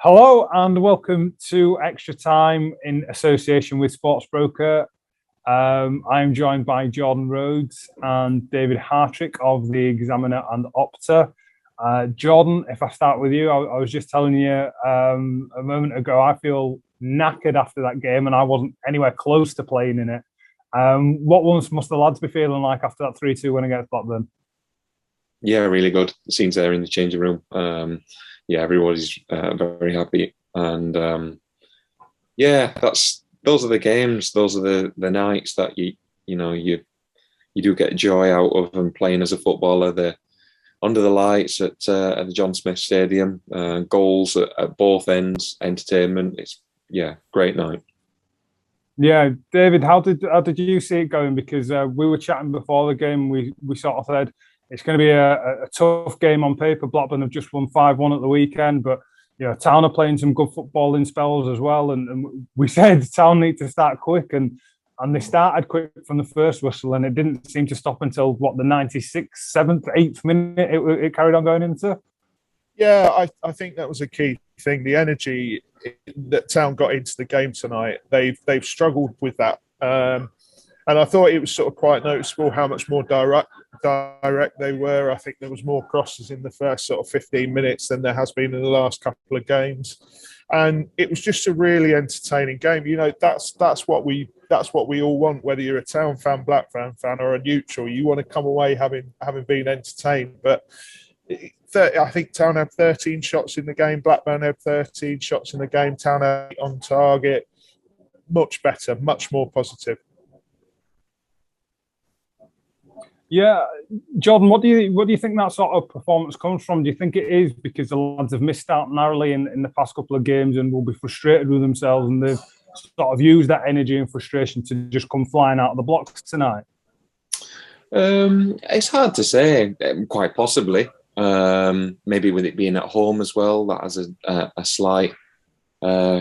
Hello and welcome to Extra Time in association with Sportsbroker. I'm joined by Jordan Rhodes and David Hartrick of the Examiner and Opta. Jordan, if I start with you, I was just telling you a moment ago, I feel knackered after that game and I wasn't anywhere close to playing in it. What must the lads be feeling like after that 3-2 win against Blackburn? Yeah, really good. The scenes there in the changing room. Everybody's very happy, and those are the games. Those are the nights that you do get joy out of, and playing as a footballer. The under the lights at the John Smith Stadium, goals at both ends, entertainment. It's great night. Yeah, David, how did you see it going? Because we were chatting before the game. We sort of said it's going to be a tough game on paper. Blackburn have just won 5-1 at the weekend, but Town are playing some good football in spells as well. And we said Town need to start quick, and they started quick from the first whistle, and it didn't seem to stop until the 96th, 7th, 8th minute it carried on going into. Yeah, I think that was a key thing. The energy that Town got into the game tonight, they've struggled with that. And I thought it was sort of quite noticeable how much more direct they were. I think there was more crosses in the first sort of 15 minutes than there has been in the last couple of games. And it was just a really entertaining game. That's what we all want, whether you're a Town fan, Blackburn fan, or a neutral. You want to come away having been entertained. But I think Town had 13 shots in the game. Blackburn had 13 shots in the game. Town had 8 on target. Much better, much more positive. Yeah, Jordan, what do you think that sort of performance comes from? Do you think it is because the lads have missed out narrowly in the past couple of games and will be frustrated with themselves, and they've sort of used that energy and frustration to just come flying out of the blocks tonight? It's hard to say. Quite possibly. Maybe with it being at home as well, that has a slight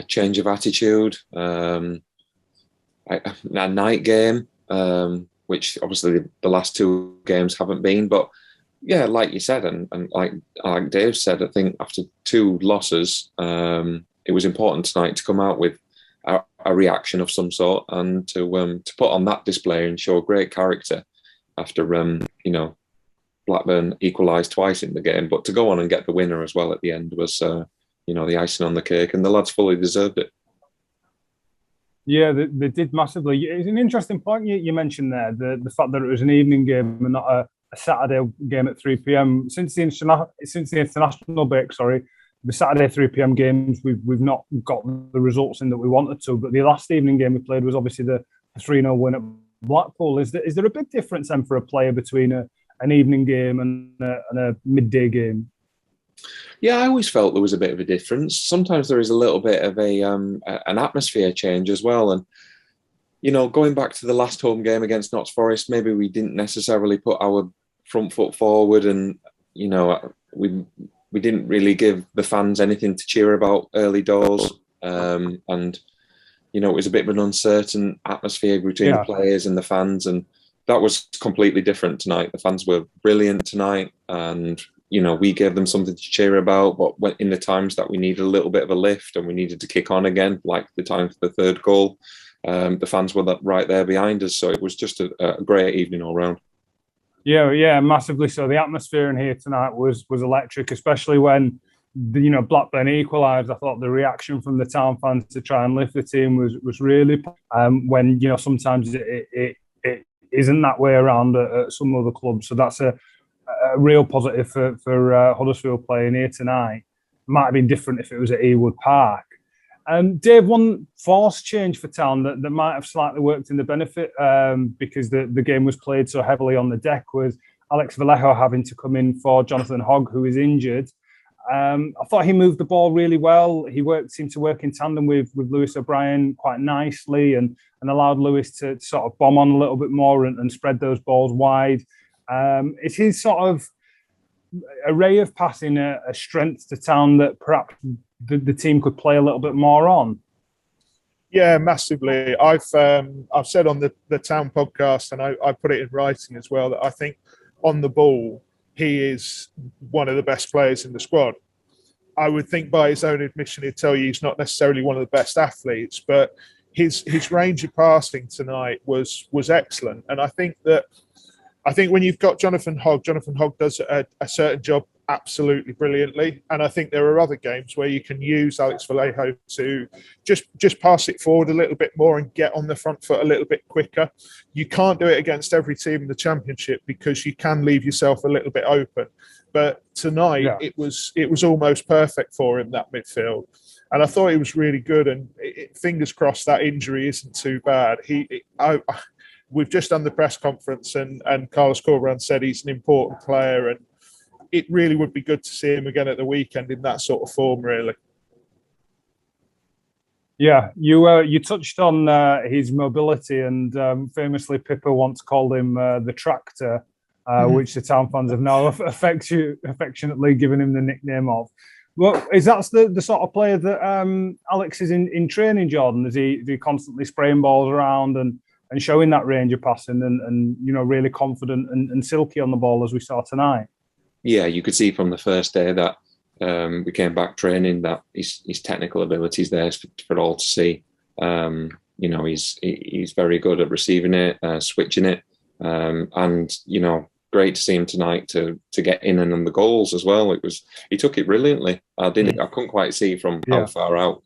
change of attitude. A night game. Which obviously the last 2 games haven't been. But yeah, like you said, and like Dave said, I think after 2 losses, it was important tonight to come out with a reaction of some sort, and to put on that display and show great character after Blackburn equalised twice in the game, but to go on and get the winner as well at the end was the icing on the cake, and the lads fully deserved it. Yeah, they did massively. It's an interesting point you mentioned there, the fact that it was an evening game and not a Saturday game at 3 p.m. Since the international break, the Saturday 3 p.m. games, we've not got the results in that we wanted to. But the last evening game we played was obviously the 3-0 win at Blackpool. Is there a big difference then for a player between an evening game and a midday game? Yeah, I always felt there was a bit of a difference. Sometimes there is a little bit of an atmosphere change as well. And, going back to the last home game against Notts Forest, maybe we didn't necessarily put our front foot forward, and, we didn't really give the fans anything to cheer about early doors. And, it was a bit of an uncertain atmosphere between the players and the fans. And that was completely different tonight. The fans were brilliant tonight, and we gave them something to cheer about, but in the times that we needed a little bit of a lift and we needed to kick on again, like the time for the 3rd goal, the fans were right there behind us. So it was just a great evening all round. Yeah, massively so. The atmosphere in here tonight was electric, especially when Blackburn equalised. I thought the reaction from the Town fans to try and lift the team was really when sometimes it isn't that way around at some other clubs. So that's a real positive for Huddersfield playing here tonight. Might have been different if it was at Ewood Park. Dave, one forced change for Town that might have slightly worked in the benefit because the game was played so heavily on the deck was Alex Vallejo having to come in for Jonathan Hogg, who is injured. I thought he moved the ball really well. He seemed to work in tandem with Lewis O'Brien quite nicely and allowed Lewis to sort of bomb on a little bit more and spread those balls wide. Is his sort of array of passing a strength to Town that perhaps the team could play a little bit more on? Yeah, massively. I've said on the Town podcast, and I put it in writing as well, that I think on the ball he is one of the best players in the squad. I would think by his own admission, he'd tell you he's not necessarily one of the best athletes, but his range of passing tonight was excellent. And I think when you've got Jonathan Hogg does a certain job absolutely brilliantly. And I think there are other games where you can use Alex Vallejo to just pass it forward a little bit more and get on the front foot a little bit quicker. You can't do it against every team in the Championship because you can leave yourself a little bit open. But tonight it was almost perfect for him, that midfield. And I thought he was really good. And fingers crossed that injury isn't too bad. We've just done the press conference and Carlos Corberán said he's an important player, and it really would be good to see him again at the weekend in that sort of form, really. Yeah, you touched on his mobility, and famously Pippa once called him the tractor, which the Town fans have now affectionately given him the nickname of. Well, is that the sort of player that Alex is in training, Jordan? Is he constantly spraying balls around and showing that range of passing and really confident and silky on the ball as we saw tonight? Yeah, you could see from the first day that we came back training that his technical abilities there for all to see. He's very good at receiving it, switching it, and great to see him tonight to get in and on the goals as well. He took it brilliantly. I couldn't quite see from how far out,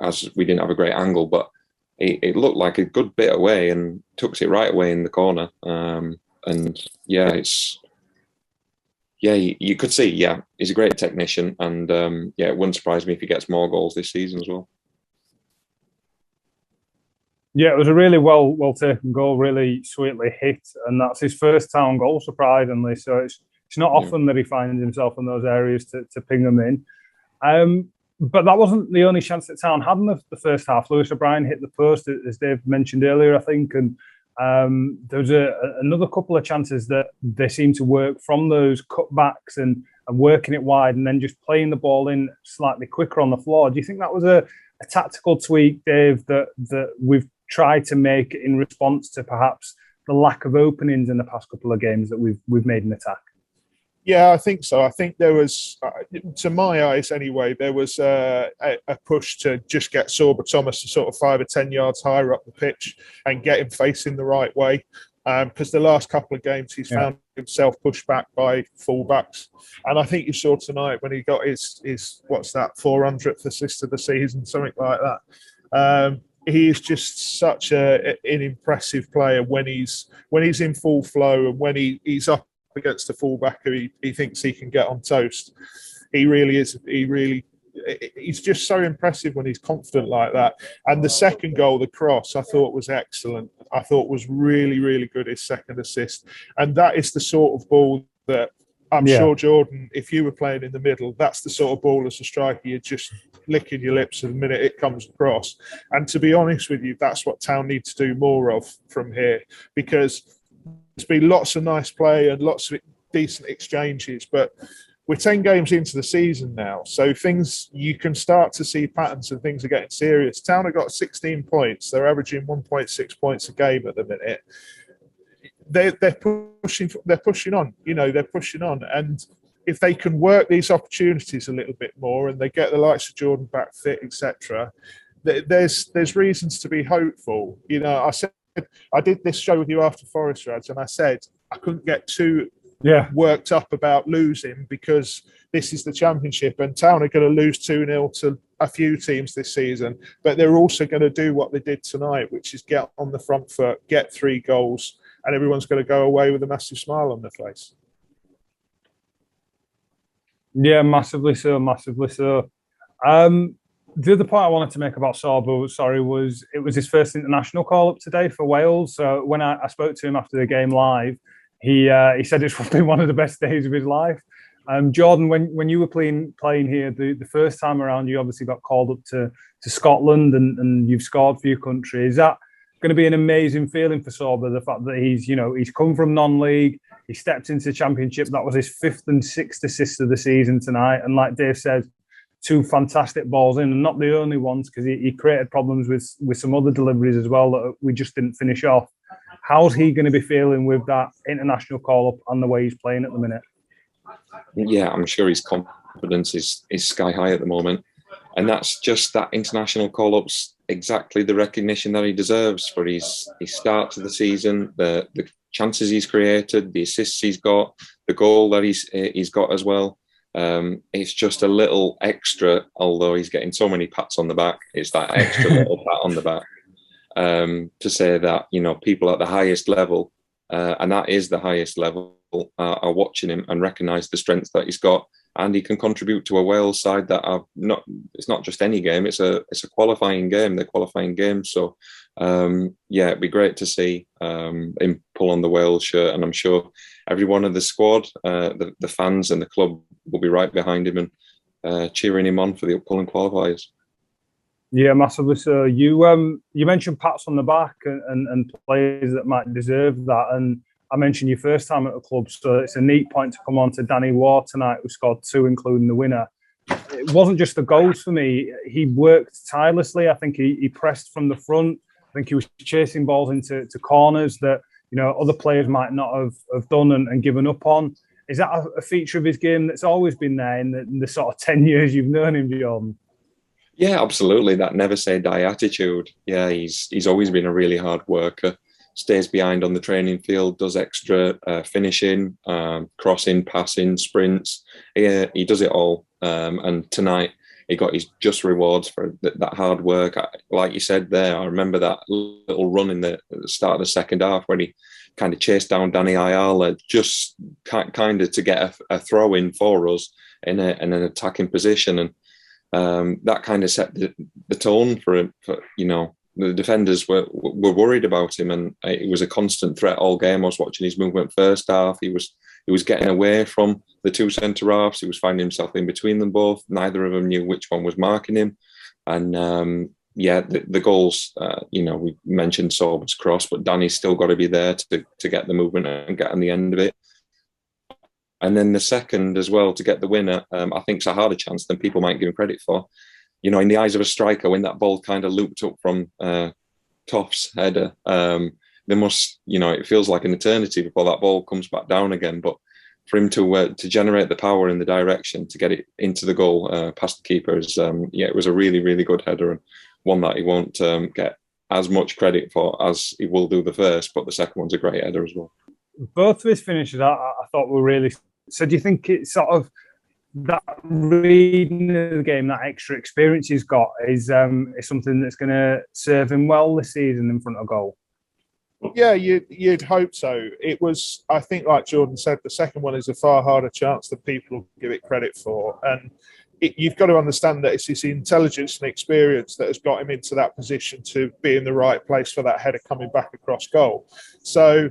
as we didn't have a great angle, but it looked like a good bit away and tucks it right away in the corner. You could see, he's a great technician, and it wouldn't surprise me if he gets more goals this season as well. Yeah, it was a really well taken goal, really sweetly hit, and that's his first Town goal, surprisingly. So it's not often that he finds himself in those areas to ping them in. But that wasn't the only chance that Town had in the first half. Lewis O'Brien hit the post, as Dave mentioned earlier, I think, and there was another couple of chances that they seemed to work from those cutbacks and working it wide and then just playing the ball in slightly quicker on the floor. Do you think that was a tactical tweak, Dave, that we've tried to make in response to perhaps the lack of openings in the past couple of games that we've made in attack? Yeah, I think so. I think there was, to my eyes anyway, there was a push to just get Sorba Thomas to sort of 5 or 10 yards higher up the pitch and get him facing the right way. Because the last couple of games he's found himself pushed back by fullbacks. And I think you saw tonight when he got his 400th assist of the season, something like that. He is just such an impressive player when he's in full flow and when he's up against a fullback who he thinks he can get on toast. He really is. He's just so impressive when he's confident like that. And the second goal, the cross, I thought was excellent. I thought was really, really good, his second assist. And that is the sort of ball that I'm sure, Jordan, if you were playing in the middle, that's the sort of ball as a striker, you're just licking your lips the minute it comes across. And to be honest with you, that's what Town need to do more of from here, because there's been lots of nice play and lots of decent exchanges, but we're 10 games into the season now, so you can start to see patterns and things are getting serious. Town have got 16 points. They're averaging 1.6 points a game at the minute. They're pushing on. They're pushing on, and if they can work these opportunities a little bit more and they get the likes of Jordan back fit, etc., there's reasons to be hopeful. I did this show with you after Forest, Raj, and I said I couldn't get too worked up about losing because this is the Championship and Town are going to lose 2-0 to a few teams this season, but they're also going to do what they did tonight, which is get on the front foot, get 3 goals, and everyone's going to go away with a massive smile on their face. Yeah, massively so, massively so. The other point I wanted to make about Sorba, was it was his first international call-up today for Wales. So when I spoke to him after the game live, he said it's been one of the best days of his life. Jordan, when you were playing here the first time around, you obviously got called up to Scotland and you've scored for your country. Is that going to be an amazing feeling for Sorba, the fact that he's come from non-league, he stepped into the Championship, that was his 5th and 6th assist of the season tonight, and like Dave said, 2 fantastic balls in, and not the only ones, because he created problems with some other deliveries as well that we just didn't finish off. How's he going to be feeling with that international call-up and the way he's playing at the minute? Yeah, I'm sure he's confident confidence is sky high at the moment. And that's just that international call-up's exactly the recognition that he deserves for his start to the season, the chances he's created, the assists he's got, the goal that he's got as well. It's just a little extra, although he's getting so many pats on the back, it's that extra little pat on the back to say that, you know, people at the highest level, and that is the highest level, are watching him and recognise the strength that he's got. And he can contribute to a Wales side that are not. It's not just any game. It's a qualifying game. They're qualifying games. So yeah, it'd be great to see him pull on the Wales shirt. And I'm sure everyone of the squad, the fans and the club will be right behind him and cheering him on for the upcoming qualifiers. Yeah, massively so. You mentioned pats on the back and players that might deserve that. And I mentioned your first time at the club, so it's a neat point to come on to Danny Ward tonight, who scored 2, including the winner. It wasn't just the goals for me. He worked tirelessly. I think he pressed from the front. I think he was chasing balls into corners that, you know, other players might not have done and given up on. Is that a feature of his game that's always been there in the sort of 10 years you've known him, Jordan? Yeah, absolutely. That never say die attitude. Yeah, he's always been a really hard worker. Stays behind on the training field, does extra finishing, crossing, passing, sprints. He does it all. And tonight he got his just rewards for that hard work. Like you said there, I remember that little run at the start of the second half when he kind of chased down Danny Ayala just kind of to get a throw in for us in an attacking position. And that kind of set the tone for him. You know, the defenders were worried about him, and it was a constant threat all game. I was watching his movement first half. He was getting away from the 2 centre halves. He was finding himself in between them both. Neither of them knew which one was marking him. And yeah, the goals. You know, we mentioned Sorba's cross, but Danny's still got to be there to get the movement and get on the end of it. And then the second as well to get the winner, I think it's a harder chance than people might give him credit for. You know, in the eyes of a striker, when that ball kind of looped up from Toff's header, there must, you know, it feels like an eternity before that ball comes back down again. But for him to generate the power in the direction to get it into the goal past the keeper is, yeah, it was a really, really good header, and one that he won't get as much credit for as he will do the first. But the second one's a great header as well. Both of his finishes, I thought were really. So do you think it's sort of that reading of the game, that extra experience he's got, is something that's going to serve him well this season in front of goal? Yeah, you'd hope so. It was, I think, like Jordan said, the second one is a far harder chance than people give it credit for. And you've got to understand that it's his intelligence and experience that has got him into that position to be in the right place for that header coming back across goal. So,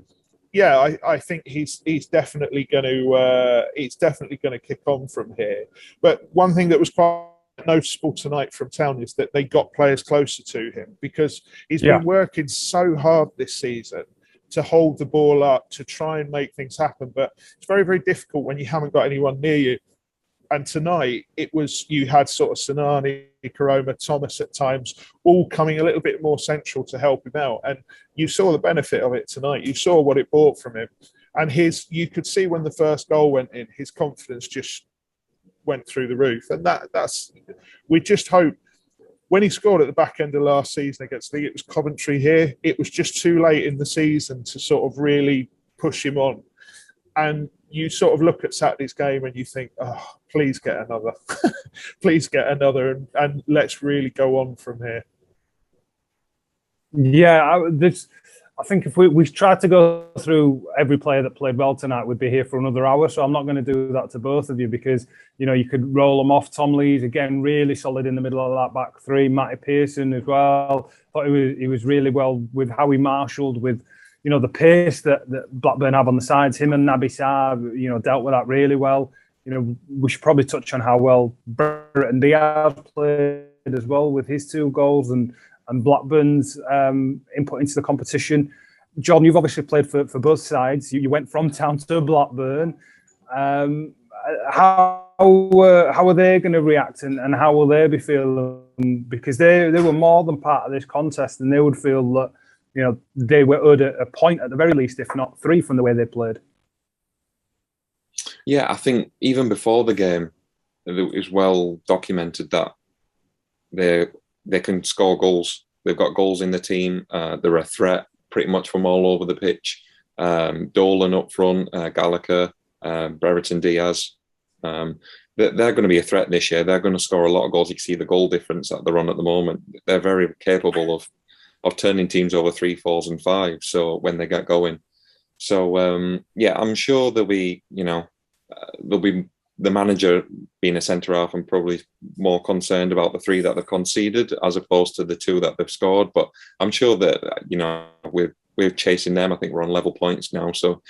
yeah, I think he's definitely going to kick on from here. But one thing that was quite noticeable tonight from Town is that they got players closer to him, because he's been working so hard this season to hold the ball up, to try and make things happen. But it's very, very difficult when you haven't got anyone near you. And tonight you had sort of Sinani, Karoma, Thomas at times, all coming a little bit more central to help him out. And you saw the benefit of it tonight. You saw what it brought from him. And you could see when the first goal went in, his confidence just went through the roof. And we just hope, when he scored at the back end of last season against it was Coventry here, it was just too late in the season to sort of really push him on. And you sort of look at Saturday's game and you think, oh, please get another. Please get another, and let's really go on from here. Yeah, I think if we tried to go through every player that played well tonight, we'd be here for another hour. So I'm not going to do that to both of you, because, you know, you could roll them off. Tom Lees, again, really solid in the middle of that back three. Matty Pearson as well. Thought he was really well with how he marshalled with, you know, the pace that Blackburn have on the sides. Him and Naby Sarr, you know, dealt with that really well. You know, we should probably touch on how well Brereton Diaz played as well with his 2 goals and Blackburn's input into the competition. John, you've obviously played for both sides. You went from Town to Blackburn. How are they going to react, and how will they be feeling? Because they were more than part of this contest, and they would feel that, you know, they were owed a point at the very least, if not 3, from the way they played. Yeah, I think even before the game, it's well documented that they can score goals. They've got goals in the team. They're a threat pretty much from all over the pitch. Dolan up front, Gallagher, Brereton Diaz. They're going to be a threat this year. They're going to score a lot of goals. You can see the goal difference that they're on at the moment. They're very capable of turning teams over 3, 4s and 5s. So when they get going, so yeah, I'm sure there'll be the manager being a centre half. I'm probably more concerned about the 3 that they've conceded as opposed to the 2 that they've scored. But I'm sure that we're chasing them. I think we're on level points now, so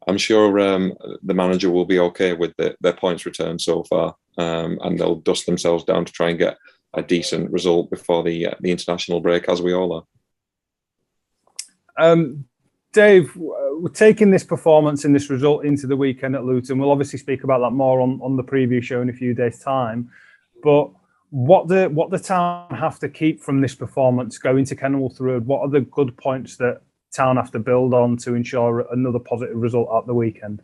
I'm sure the manager will be okay with their points return so far, and they'll dust themselves down to try and get a decent result before the international break, as we all are. Dave, we're taking this performance and this result into the weekend at Luton. We'll obviously speak about that more on the preview show in a few days' time. But what the Town have to keep from this performance going to Kenilworth Road? What are the good points that Town have to build on to ensure another positive result at the weekend?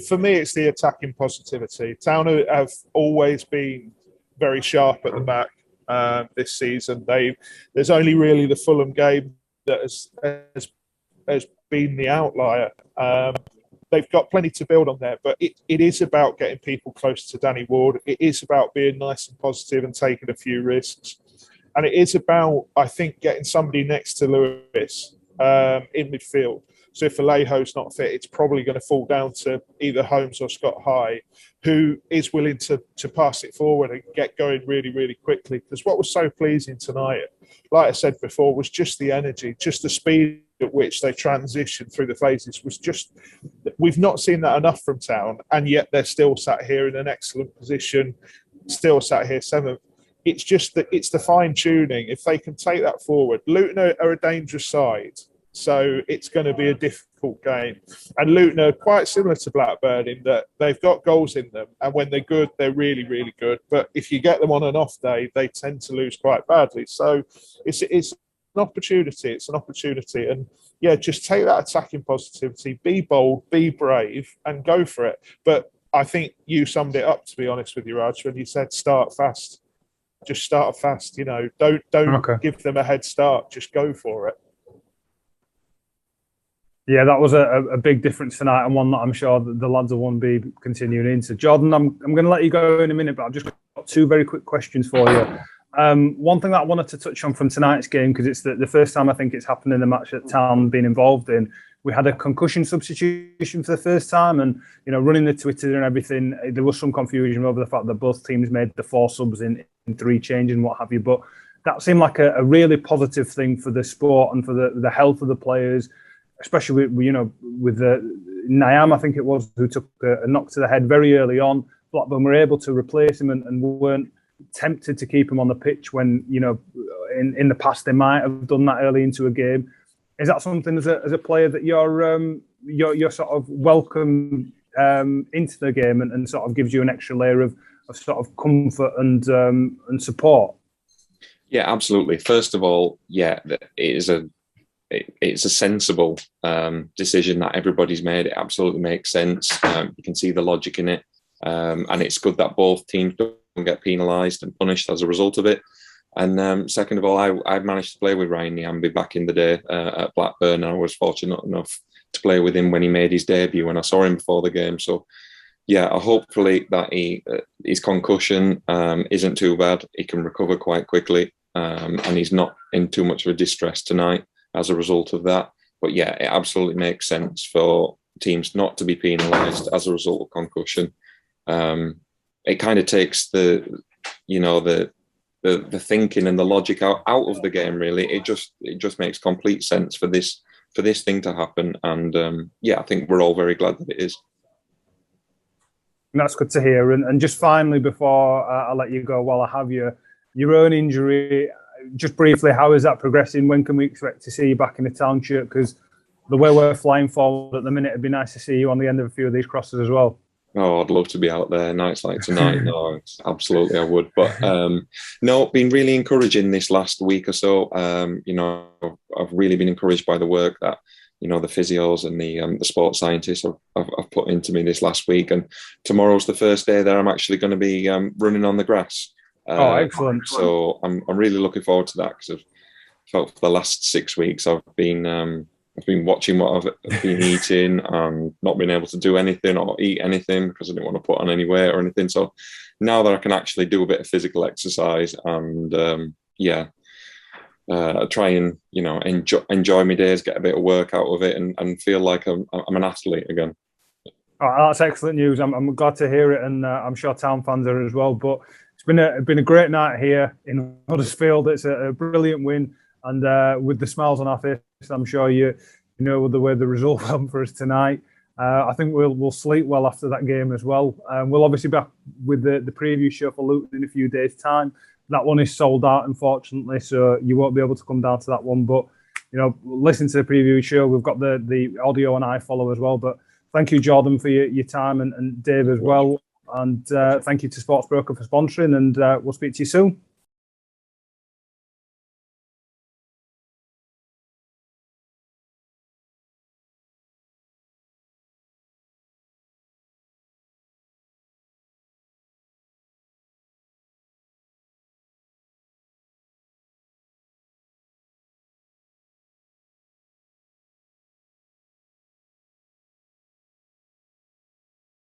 For me, it's the attacking positivity. Town have always been very sharp at the back this season. There's only really the Fulham game that has been the outlier. They've got plenty to build on there, but it is about getting people close to Danny Ward. It is about being nice and positive and taking a few risks. And it is about, I think, getting somebody next to Lewis in midfield. So if Vallejo's not fit, it's probably going to fall down to either Holmes or Scott High, who is willing to pass it forward and get going really, really quickly. Because what was so pleasing tonight, like I said before, was just the energy, just the speed at which they transitioned through the phases was just, we've not seen that enough from Town, and yet they're still sat here in an excellent position, still sat here 7th. It's just that it's the fine tuning. If they can take that forward, Luton are a dangerous side, so it's going to be a difficult game. And Luton are quite similar to Blackburn in that they've got goals in them, and when they're good, they're really, really good. But if you get them on an off day, they tend to lose quite badly. So it's an opportunity. It's an opportunity, and yeah, just take that attacking positivity, be bold, be brave, and go for it. But I think you summed it up, to be honest with you, Raj, when you said start fast. Just start fast, don't give them a head start. Just go for it. Yeah, that was a big difference tonight, and one that I'm sure that the lads will want to be continuing into. Jordan, I'm going to let you go in a minute, but I've just got 2 very quick questions for you. One thing that I wanted to touch on from tonight's game, because it's the first time I think it's happened in the match that Town been involved in. We had a concussion substitution for the first time, and running the Twitter and everything, there was some confusion over the fact that both teams made the 4 subs in 3 changes and what have you. But that seemed like a really positive thing for the sport and for the health of the players, especially with the Niam, I think it was, who took a knock to the head very early on. Blackburn were able to replace him and weren't tempted to keep him on the pitch when in the past they might have done that early into a game. Is that something as a player that you're sort of welcome into the game and sort of gives you an extra layer of sort of comfort and support? Yeah, absolutely. First of all, yeah, it's a sensible decision that everybody's made. It absolutely makes sense. You can see the logic in it, and it's good that both teams don't get penalised and punished as a result of it. And second of all, I managed to play with Ryan Niambi back in the day at Blackburn. I was fortunate enough to play with him when he made his debut, and I saw him before the game. So, yeah, hopefully that his concussion isn't too bad. He can recover quite quickly, and he's not in too much of a distress tonight as a result of that. But, yeah, it absolutely makes sense for teams not to be penalised as a result of concussion. It kind of takes the thinking and the logic out of the game. Really, it just makes complete sense for this thing to happen, and yeah, I think we're all very glad that it is. That's good to hear. And just finally, before I let you go, while I have you, your own injury, just briefly, how is that progressing? When can we expect to see you back in the Town shirt? Because the way we're flying forward at the minute, it'd be nice to see you on the end of a few of these crosses as well. Oh, I'd love to be out there nights like tonight. No, absolutely I would. But no, been really encouraging this last week or so. I've really been encouraged by the work that the physios and the sports scientists have put into me this last week. And tomorrow's the first day that I'm actually going to be running on the grass. Excellent. So I'm really looking forward to that, because I've felt for the last 6 weeks I've been watching what I've been eating and not been able to do anything or eat anything because I didn't want to put on any weight or anything. So now that I can actually do a bit of physical exercise and try and enjoy my days, get a bit of work out of it, and feel like I'm an athlete again. Oh, that's excellent news. I'm glad to hear it, and I'm sure town fans are as well. But it's been a great night here in Huddersfield. It's a brilliant win, and with the smiles on our face, I'm sure you know the way the result went for us tonight. I think we'll sleep well after that game as well. We'll obviously be back with the preview show for Luton in a few days' time. That one is sold out, unfortunately, so you won't be able to come down to that one. But listen to the preview show. We've got the audio on iFollow as well. But thank you, Jordan, for your time, and Dave as well. And thank you to Sportsbroker for sponsoring. And we'll speak to you soon.